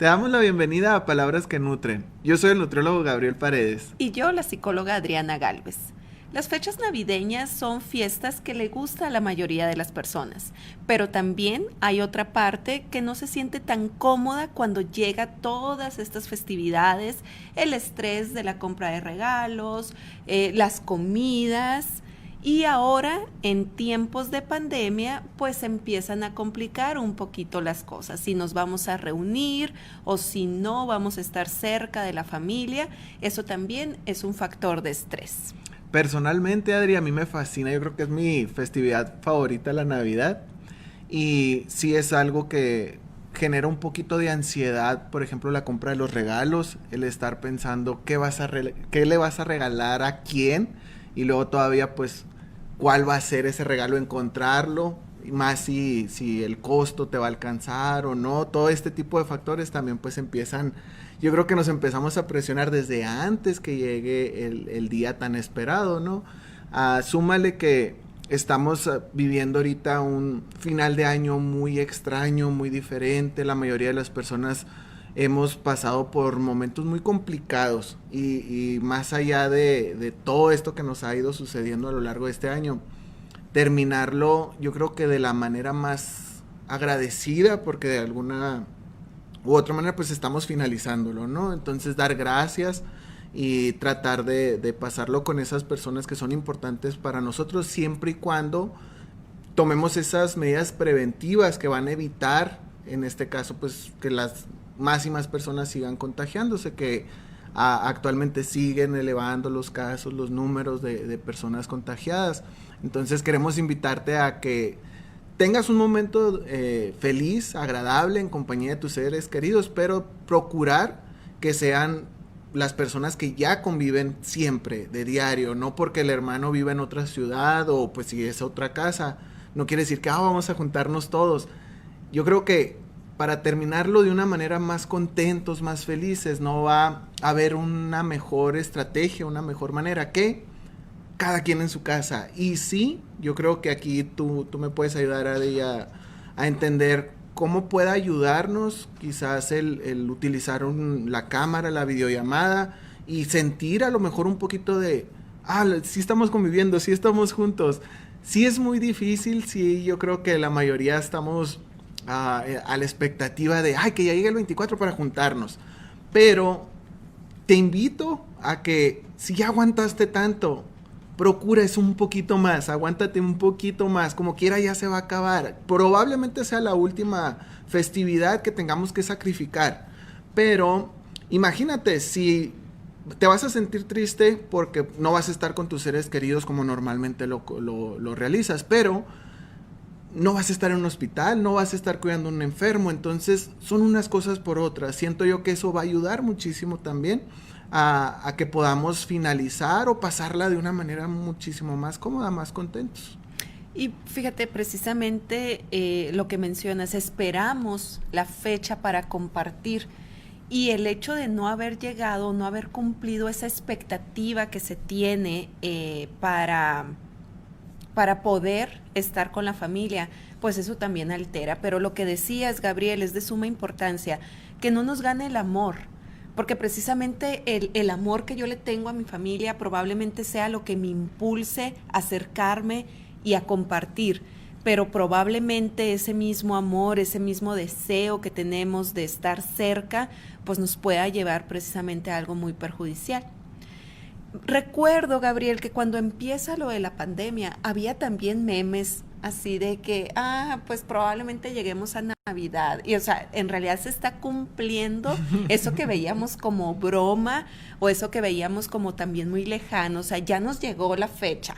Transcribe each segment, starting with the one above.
Te damos la bienvenida a Palabras que Nutren. Yo soy el nutriólogo Gabriel Paredes. Y yo, la psicóloga Adriana Gálvez. Las fechas navideñas son fiestas que le gusta a la mayoría de las personas, pero también hay otra parte que no se siente tan cómoda cuando llega todas estas festividades, el estrés de la compra de regalos, las comidas. Y ahora, en tiempos de pandemia, pues empiezan a complicar un poquito las cosas. Si nos vamos a reunir o si no vamos a estar cerca de la familia, eso también es un factor de estrés. Personalmente, Adri, a mí me fascina. Yo creo que es mi festividad favorita, la Navidad. Y sí es algo que genera un poquito de ansiedad. Por ejemplo, la compra de los regalos, el estar pensando qué le vas a regalar a quién. Y luego todavía, pues, cuál va a ser ese regalo, encontrarlo, más si el costo te va a alcanzar o no. Todo este tipo de factores también pues empiezan, yo creo que nos empezamos a presionar desde antes que llegue el día tan esperado, ¿no? Súmale que estamos viviendo ahorita un final de año muy extraño, muy diferente. La mayoría de las personas hemos pasado por momentos muy complicados y más allá de todo esto que nos ha ido sucediendo a lo largo de este año, terminarlo yo creo que de la manera más agradecida, porque de alguna u otra manera pues estamos finalizándolo, ¿no? Entonces dar gracias y tratar de pasarlo con esas personas que son importantes para nosotros, siempre y cuando tomemos esas medidas preventivas que van a evitar, en este caso, pues que las más y más personas sigan contagiándose, que actualmente siguen elevando los casos, los números de personas contagiadas. Entonces queremos invitarte a que tengas un momento feliz, agradable, en compañía de tus seres queridos, pero procurar que sean las personas que ya conviven siempre, de diario, no porque el hermano vive en otra ciudad o pues si es otra casa, no quiere decir que vamos a juntarnos todos. Yo creo que para terminarlo de una manera más contentos, más felices, no va a haber una mejor estrategia, una mejor manera que cada quien en su casa. Y sí, yo creo que aquí tú me puedes ayudar a entender cómo puede ayudarnos quizás el utilizar la cámara, la videollamada y sentir a lo mejor un poquito de, sí estamos conviviendo, sí estamos juntos. Sí es muy difícil, sí, yo creo que la mayoría estamos a la expectativa de que ya llegue el 24 para juntarnos, pero te invito a que si ya aguantaste tanto, procures un poquito más, aguántate un poquito más, como quiera ya se va a acabar, probablemente sea la última festividad que tengamos que sacrificar, pero imagínate si te vas a sentir triste porque no vas a estar con tus seres queridos como normalmente lo realizas, pero no vas a estar en un hospital, no vas a estar cuidando a un enfermo, entonces son unas cosas por otras. Siento yo que eso va a ayudar muchísimo también a que podamos finalizar o pasarla de una manera muchísimo más cómoda, más contentos. Y fíjate, precisamente lo que mencionas, esperamos la fecha para compartir y el hecho de no haber llegado, no haber cumplido esa expectativa que se tiene para poder estar con la familia, pues eso también altera. Pero lo que decías, Gabriel, es de suma importancia, que no nos gane el amor, porque precisamente el amor que yo le tengo a mi familia probablemente sea lo que me impulse a acercarme y a compartir, pero probablemente ese mismo amor, ese mismo deseo que tenemos de estar cerca, pues nos pueda llevar precisamente a algo muy perjudicial. Recuerdo, Gabriel, que cuando empieza lo de la pandemia, había también memes así de que, pues probablemente lleguemos a Navidad. Y o sea, en realidad se está cumpliendo eso que veíamos como broma o eso que veíamos como también muy lejano. O sea, ya nos llegó la fecha.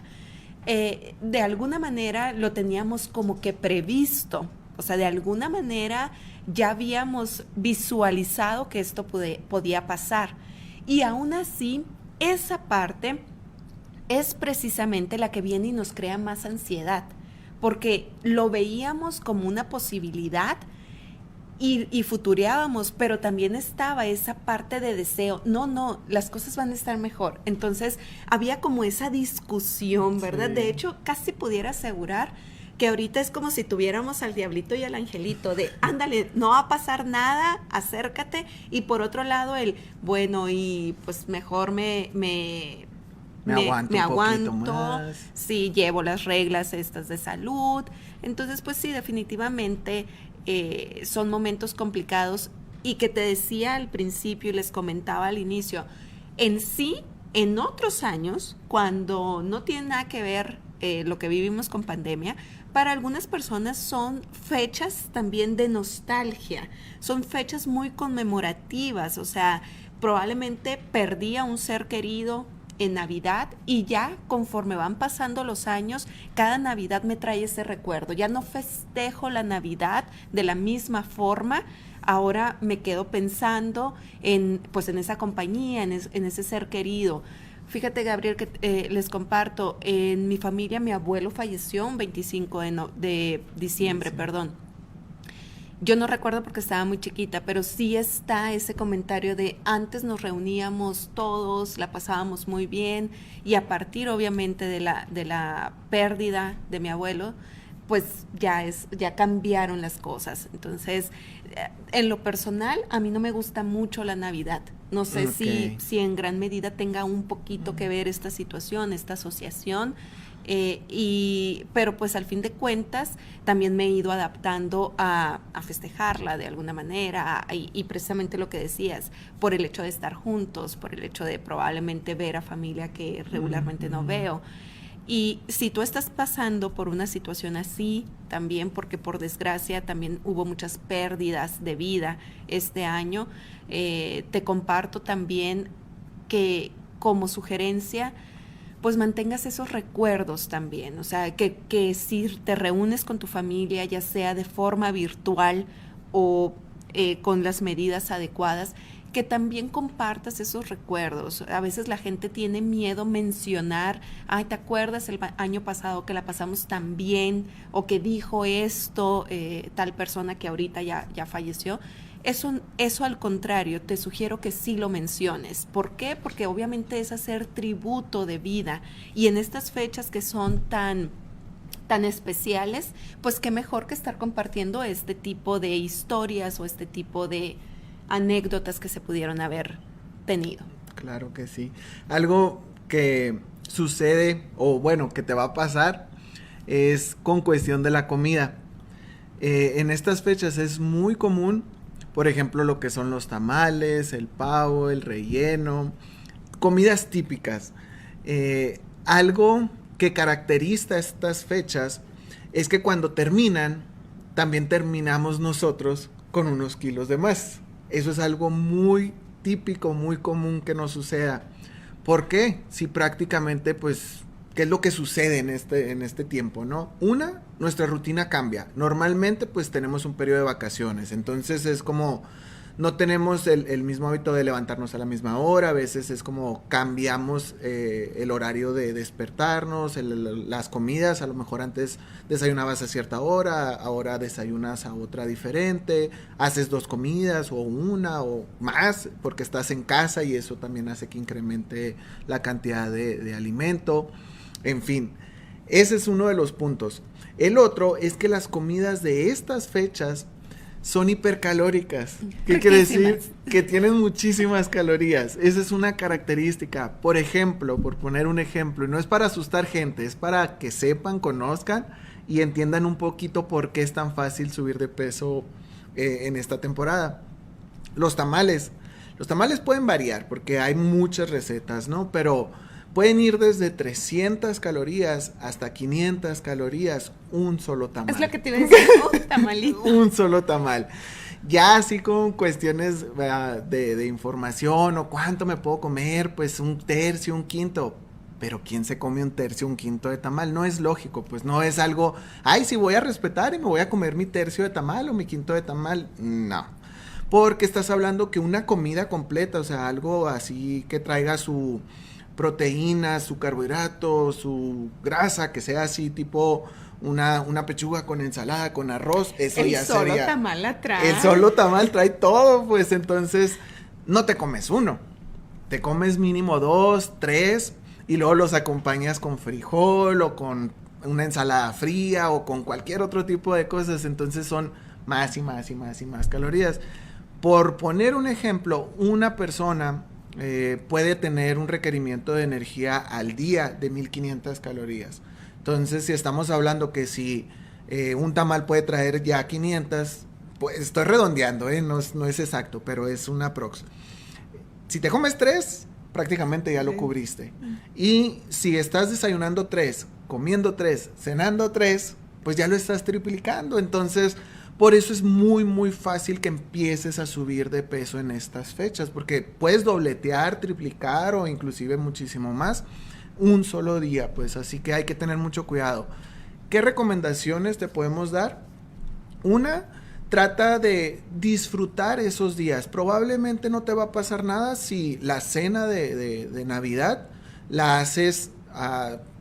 De alguna manera lo teníamos como que previsto. O sea, de alguna manera ya habíamos visualizado que esto podía pasar. Y aún así, esa parte es precisamente la que viene y nos crea más ansiedad, porque lo veíamos como una posibilidad y futureábamos, pero también estaba esa parte de deseo, no, las cosas van a estar mejor. Entonces había como esa discusión, ¿verdad? Sí. De hecho, casi pudiera asegurar que ahorita es como si tuviéramos al diablito y al angelito, de ándale, no va a pasar nada, acércate, y por otro lado bueno, y pues mejor me aguanto un poquito más. Sí, llevo las reglas estas de salud. Entonces, pues sí, definitivamente son momentos complicados, y que te decía al principio y les comentaba al inicio, en sí, en otros años, cuando no tiene nada que ver lo que vivimos con pandemia, para algunas personas son fechas también de nostalgia, son fechas muy conmemorativas, o sea, probablemente perdí a un ser querido en Navidad, y ya conforme van pasando los años, cada Navidad me trae ese recuerdo. Ya no festejo la Navidad de la misma forma. Ahora me quedo pensando en esa compañía, en ese ser querido. Fíjate, Gabriel, que les comparto, en mi familia mi abuelo falleció un 25 de diciembre, Sí. perdón. Yo no recuerdo porque estaba muy chiquita, pero sí está ese comentario de antes nos reuníamos todos, la pasábamos muy bien, y a partir obviamente de la pérdida de mi abuelo, pues ya cambiaron las cosas. Entonces, en lo personal, a mí no me gusta mucho la Navidad. No sé si en gran medida tenga un poquito que ver esta situación, esta asociación. Pero pues al fin de cuentas también me he ido adaptando a festejarla de alguna manera, y precisamente lo que decías, por el hecho de estar juntos, por el hecho de probablemente ver a familia que regularmente no veo. Y si tú estás pasando por una situación así también, porque por desgracia también hubo muchas pérdidas de vida este año, te comparto también que como sugerencia, pues mantengas esos recuerdos también, o sea, que si te reúnes con tu familia, ya sea de forma virtual o con las medidas adecuadas, que también compartas esos recuerdos. A veces la gente tiene miedo mencionar, ay, ¿te acuerdas el año pasado que la pasamos tan bien? O que dijo esto tal persona que ahorita ya falleció. Eso al contrario, te sugiero que sí lo menciones. ¿Por qué? Porque obviamente es hacer tributo de vida, y en estas fechas que son tan especiales, pues qué mejor que estar compartiendo este tipo de historias o este tipo de anécdotas que se pudieron haber tenido. Claro que sí. Algo que sucede, o bueno, que te va a pasar, es con cuestión de la comida. En estas fechas es muy común, por ejemplo, lo que son los tamales, el pavo, el relleno, comidas típicas. Algo que caracteriza estas fechas es que cuando terminan, también terminamos nosotros con unos kilos de más. Eso es algo muy típico, muy común que nos suceda. ¿Por qué? Si prácticamente, pues, ¿qué es lo que sucede en este tiempo, no? Una, nuestra rutina cambia. Normalmente, pues, tenemos un periodo de vacaciones. Entonces, es como, no tenemos el mismo hábito de levantarnos a la misma hora. A veces es como cambiamos el horario de despertarnos, las comidas. A lo mejor antes desayunabas a cierta hora, ahora desayunas a otra diferente. Haces 2 comidas o una o más porque estás en casa, y eso también hace que incremente la cantidad de alimento. En fin, ese es uno de los puntos. El otro es que las comidas de estas fechas son hipercalóricas. ¿Qué quiere decir? Que tienen muchísimas calorías. Esa es una característica. Por ejemplo, por poner un ejemplo, y no es para asustar gente, es para que sepan, conozcan y entiendan un poquito por qué es tan fácil subir de peso en esta temporada. Los tamales. Los tamales pueden variar porque hay muchas recetas, ¿no? Pero pueden ir desde 300 calorías hasta 500 calorías, un solo tamal. Es lo que te iba a decir, un tamalito. Un solo tamal. Ya así con cuestiones de información o cuánto me puedo comer, pues un tercio, un quinto. Pero ¿quién se come un tercio, un quinto de tamal? No es lógico, pues no es algo, ay, sí voy a respetar y me voy a comer mi tercio de tamal o mi quinto de tamal. No. Porque estás hablando que una comida completa, o sea, algo así que traiga su proteína, su carbohidrato, su grasa, que sea así tipo una pechuga con ensalada, con arroz, eso el ya solo sería. Tamal la trae. El solo tamal trae todo, pues entonces no te comes uno, te comes mínimo 2, 3 y luego los acompañas con frijol o con una ensalada fría o con cualquier otro tipo de cosas, entonces son más y más y más y más calorías. Por poner un ejemplo, una persona puede tener un requerimiento de energía al día de 1500 calorías. Entonces, si estamos hablando que si un tamal puede traer ya 500, pues estoy redondeando, no es exacto, pero es una prox. Si te comes 3, prácticamente ya lo cubriste. Y si estás desayunando 3, comiendo 3, cenando 3, pues ya lo estás triplicando. Entonces, por eso es muy, muy fácil que empieces a subir de peso en estas fechas, porque puedes dobletear, triplicar o inclusive muchísimo más un solo día, pues así que hay que tener mucho cuidado. ¿Qué recomendaciones te podemos dar? Una, trata de disfrutar esos días. Probablemente no te va a pasar nada si la cena de Navidad la haces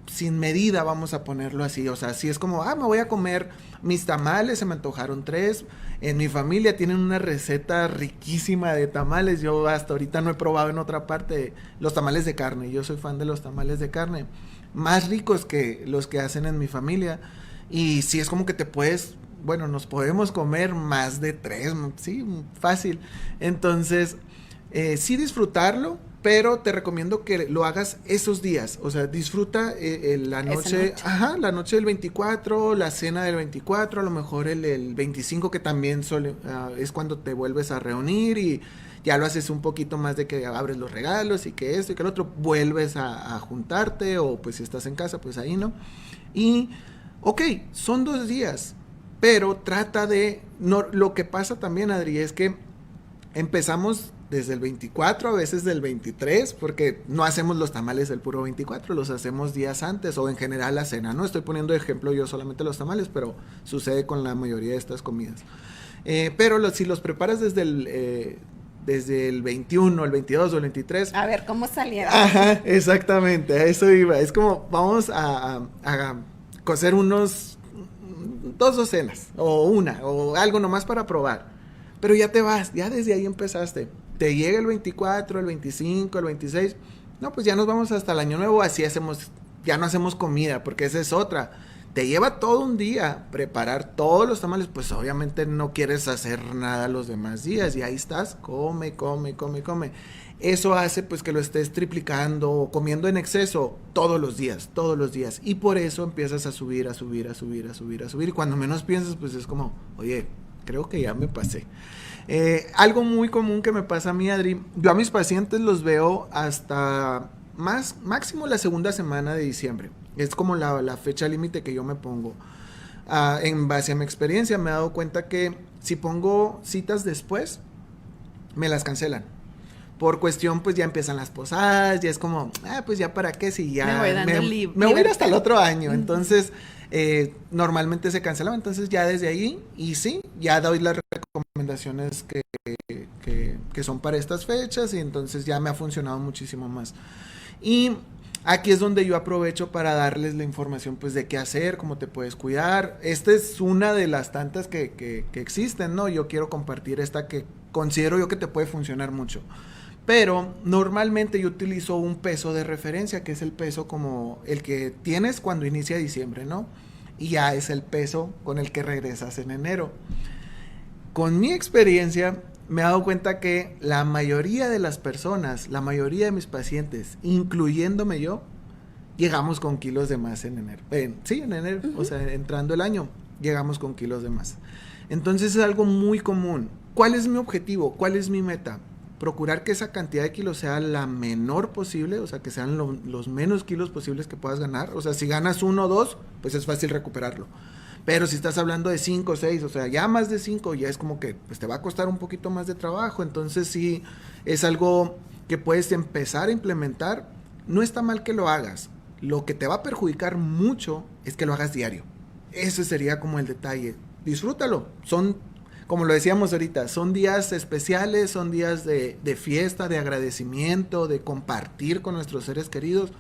sin medida, vamos a ponerlo así. O sea, si es como, me voy a comer mis tamales, se me antojaron 3. En mi familia tienen una receta riquísima de tamales. Yo hasta ahorita no he probado en otra parte los tamales de carne. Yo soy fan de los tamales de carne. Más ricos que los que hacen en mi familia. Y si es como que te puedes... Bueno, nos podemos comer más de 3, sí, fácil. Entonces, sí disfrutarlo, pero te recomiendo que lo hagas esos días. O sea, disfruta la noche, la noche del 24, la cena del 24, a lo mejor el 25, que también es cuando te vuelves a reunir y ya lo haces un poquito más de que abres los regalos y que esto y que el otro, vuelves a juntarte, o pues si estás en casa, pues ahí, ¿no? Y, ok, son 2 días. Pero trata de... No, lo que pasa también, Adri, es que empezamos desde el 24, a veces del 23, porque no hacemos los tamales del puro 24, los hacemos días antes, o en general la cena, ¿no? Estoy poniendo de ejemplo yo solamente los tamales, pero sucede con la mayoría de estas comidas. Pero si los preparas desde el 21, el 22 o el 23... A ver, ¿cómo salieron? Ajá, exactamente, a eso iba. Es como, vamos a cocer unos... 2 docenas, o una, o algo nomás para probar. Pero ya te vas, ya desde ahí empezaste. Te llega el 24, el 25, el 26. No, pues ya nos vamos hasta el año nuevo, así hacemos, ya no hacemos comida, porque esa es otra. Te lleva todo un día preparar todos los tamales, pues obviamente no quieres hacer nada los demás días, y ahí estás, come. Eso hace pues que lo estés triplicando o comiendo en exceso todos los días, y por eso empiezas a subir, y cuando menos piensas pues es como, oye, creo que ya me pasé. Algo muy común que me pasa a mí, Adri, yo a mis pacientes los veo hasta máximo la segunda semana de diciembre, es como la fecha límite que yo me pongo. En base a mi experiencia me he dado cuenta que si pongo citas después, me las cancelan. Por cuestión, pues ya empiezan las posadas, ya es como, pues ya para qué, si ya me voy a ir hasta el otro año. Entonces, normalmente se cancelaba, entonces ya desde ahí, y sí, ya doy las recomendaciones que son para estas fechas, y entonces ya me ha funcionado muchísimo más. Y aquí es donde yo aprovecho para darles la información, pues, de qué hacer, cómo te puedes cuidar. Esta es una de las tantas que existen, ¿no? Yo quiero compartir esta que considero yo que te puede funcionar mucho. Pero normalmente yo utilizo un peso de referencia, que es el peso como el que tienes cuando inicia diciembre, ¿no? Y ya es el peso con el que regresas en enero. Con mi experiencia me he dado cuenta que la mayoría de las personas, la mayoría de mis pacientes, incluyéndome yo, llegamos con kilos de más en enero. Sí, en enero, o sea, entrando el año, llegamos con kilos de más. Entonces es algo muy común. ¿Cuál es mi objetivo? ¿Cuál es mi meta? Procurar que esa cantidad de kilos sea la menor posible, o sea, que sean los menos kilos posibles que puedas ganar. O sea, si ganas 1 o 2, pues es fácil recuperarlo. Pero si estás hablando de 5 o 6, o sea, ya más de 5, ya es como que pues te va a costar un poquito más de trabajo. Entonces sí, es algo que puedes empezar a implementar. No está mal que lo hagas. Lo que te va a perjudicar mucho es que lo hagas diario. Ese sería como el detalle. Disfrútalo. Como lo decíamos ahorita, son días especiales, son días de fiesta, de agradecimiento, de compartir con nuestros seres queridos,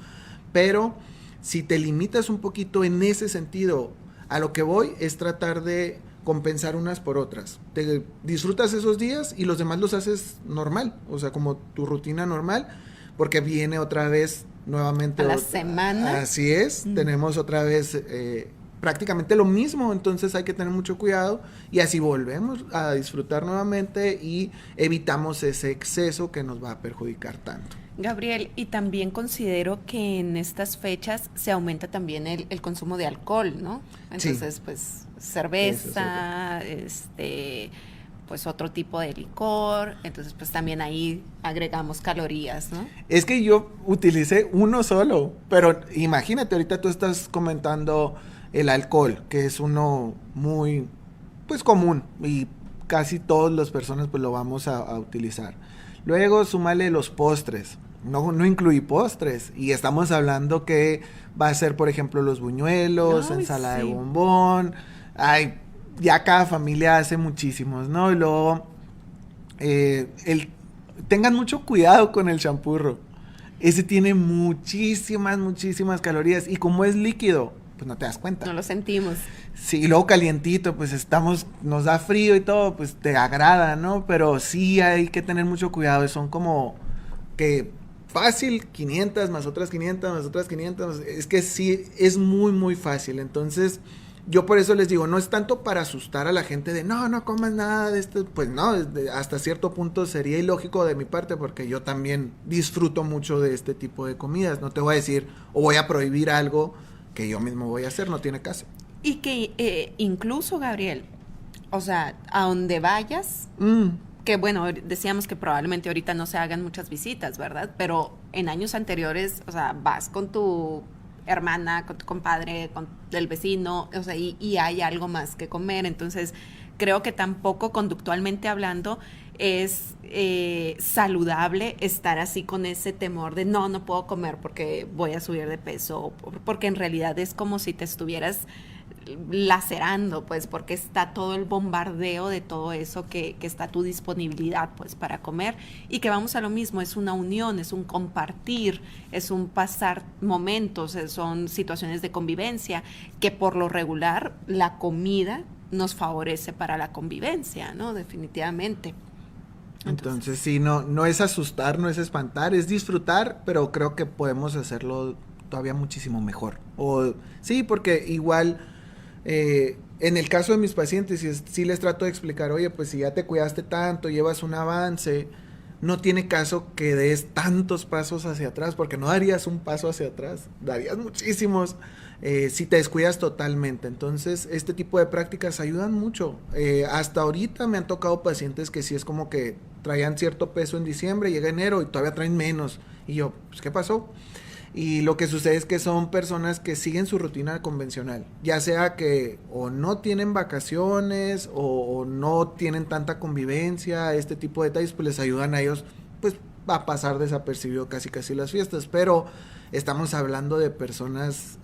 pero si te limitas un poquito en ese sentido, a lo que voy es tratar de compensar unas por otras. Te disfrutas esos días y los demás los haces normal, o sea, como tu rutina normal, porque viene otra vez nuevamente. A la semana. Así es, tenemos otra vez prácticamente lo mismo, entonces hay que tener mucho cuidado y así volvemos a disfrutar nuevamente y evitamos ese exceso que nos va a perjudicar tanto. Gabriel, y también considero que en estas fechas se aumenta también el consumo de alcohol, ¿no? Entonces, Sí, pues cerveza, pues otro tipo de licor, entonces pues también ahí agregamos calorías, ¿no? es que yo utilicé uno solo, pero imagínate, ahorita tú estás comentando el alcohol, que es uno muy, pues común y casi todas las personas pues lo vamos a utilizar. Luego súmale los postres. No incluí postres. Y estamos hablando que va a ser, por ejemplo, los buñuelos, Ay, ensalada de sí. bombón. Ay, ya cada familia hace muchísimos, ¿no? Y luego, tengan mucho cuidado con el champurro. Ese tiene muchísimas calorías. Y como es líquido, pues no te das cuenta. No lo sentimos. Sí, y luego calientito, pues nos da frío y todo, pues te agrada, ¿no? Pero sí hay que tener mucho cuidado, son como que fácil, 500 más otras 500 más otras 500, es que sí, es muy fácil, entonces yo por eso les digo, no es tanto para asustar a la gente de no comas nada de esto, pues no, hasta cierto punto sería ilógico de mi parte porque yo también disfruto mucho de este tipo de comidas, no te voy a decir o voy a prohibir algo que yo mismo voy a hacer, no tiene caso. Y que incluso, Gabriel, o sea, a donde vayas, que bueno, decíamos que probablemente ahorita no se hagan muchas visitas, ¿verdad? Pero en años anteriores, o sea, vas con tu hermana, con tu compadre, con el vecino, o sea, y hay algo más que comer. Entonces, creo que tampoco conductualmente hablando es saludable estar así con ese temor de no puedo comer porque voy a subir de peso, porque en realidad es como si te estuvieras lacerando, pues, porque está todo el bombardeo de todo eso que está a tu disponibilidad, pues, para comer, y que vamos a lo mismo, es una unión, es un compartir, es un pasar momentos, son situaciones de convivencia, que por lo regular la comida nos favorece para la convivencia, ¿no? Definitivamente. Entonces sí, no es asustar, no es espantar, es disfrutar, pero creo que podemos hacerlo todavía muchísimo mejor. O sí, porque igual en el caso de mis pacientes sí les trato de explicar, oye, pues si ya te cuidaste tanto, llevas un avance, no tiene caso que des tantos pasos hacia atrás, porque no darías un paso hacia atrás, darías muchísimos si te descuidas totalmente. Entonces este tipo de prácticas ayudan mucho. Hasta ahorita me han tocado pacientes que sí es como que traían cierto peso en diciembre, llega enero y todavía traen menos, y yo, pues ¿qué pasó? Y lo que sucede es que son personas que siguen su rutina convencional, ya sea que o no tienen vacaciones o no tienen tanta convivencia, este tipo de detalles pues les ayudan a ellos pues a pasar desapercibido casi las fiestas, pero estamos hablando de personas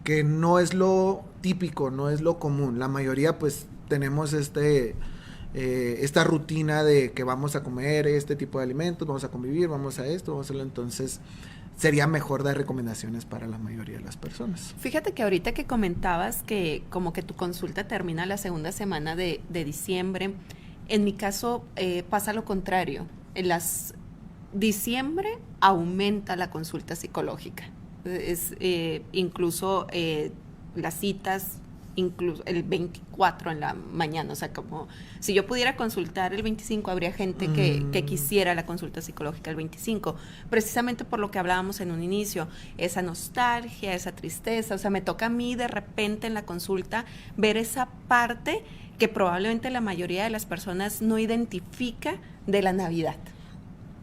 que no es lo típico, no es lo común, la mayoría pues tenemos esta rutina de que vamos a comer este tipo de alimentos, vamos a convivir, vamos a esto, vamos a hacerlo, entonces sería mejor dar recomendaciones para la mayoría de las personas. Fíjate que ahorita que comentabas que como que tu consulta termina la segunda semana de diciembre, en mi caso pasa lo contrario. En diciembre aumenta la consulta psicológica. Incluso las citas, incluso el 24 en la mañana, o sea, como si yo pudiera consultar el 25, habría gente que quisiera la consulta psicológica el 25, precisamente por lo que hablábamos en un inicio, esa nostalgia, esa tristeza, o sea, me toca a mí de repente en la consulta ver esa parte que probablemente la mayoría de las personas no identifica de la Navidad.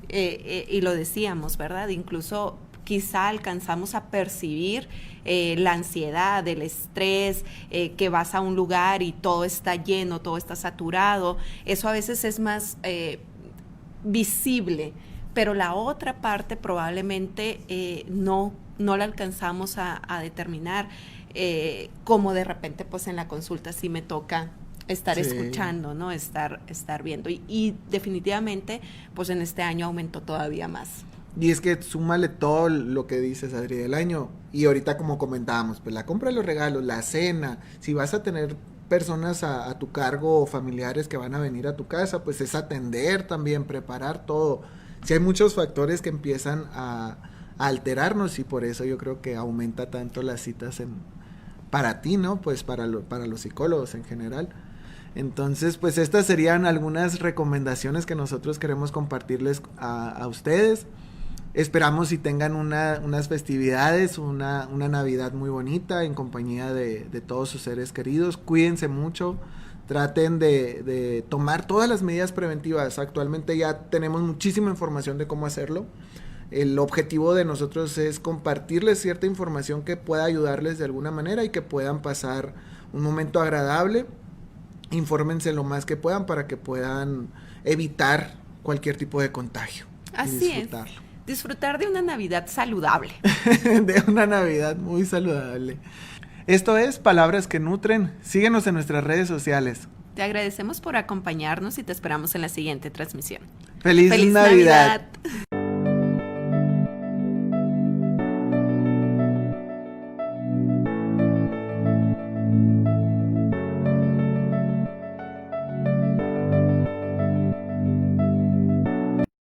Y lo decíamos, ¿verdad? Incluso quizá alcanzamos a percibir la ansiedad, el estrés, que vas a un lugar y todo está lleno, todo está saturado. Eso a veces es más visible, pero la otra parte probablemente no la alcanzamos a determinar, como de repente pues en la consulta sí me toca estar escuchando, ¿no? Estar viendo. Y definitivamente pues en este año aumentó todavía más. Y es que súmale todo lo que dices, Adri, del año. Y ahorita como comentábamos, pues la compra de los regalos, la cena, si vas a tener personas a tu cargo o familiares que van a venir a tu casa, pues es atender también, preparar todo. Si hay muchos factores que empiezan a alterarnos, y por eso yo creo que aumenta tanto las citas para ti, ¿no? Pues para los psicólogos en general. Entonces, pues estas serían algunas recomendaciones que nosotros queremos compartirles a ustedes. Esperamos si tengan unas festividades, una Navidad muy bonita en compañía de todos sus seres queridos. Cuídense mucho, traten de tomar todas las medidas preventivas. Actualmente ya tenemos muchísima información de cómo hacerlo. El objetivo de nosotros es compartirles cierta información que pueda ayudarles de alguna manera y que puedan pasar un momento agradable. Infórmense lo más que puedan para que puedan evitar cualquier tipo de contagio. Así es. Disfrutar de una Navidad saludable. De una Navidad muy saludable. Esto es Palabras que Nutren. Síguenos en nuestras redes sociales. Te agradecemos por acompañarnos y te esperamos en la siguiente transmisión. ¡Feliz Navidad!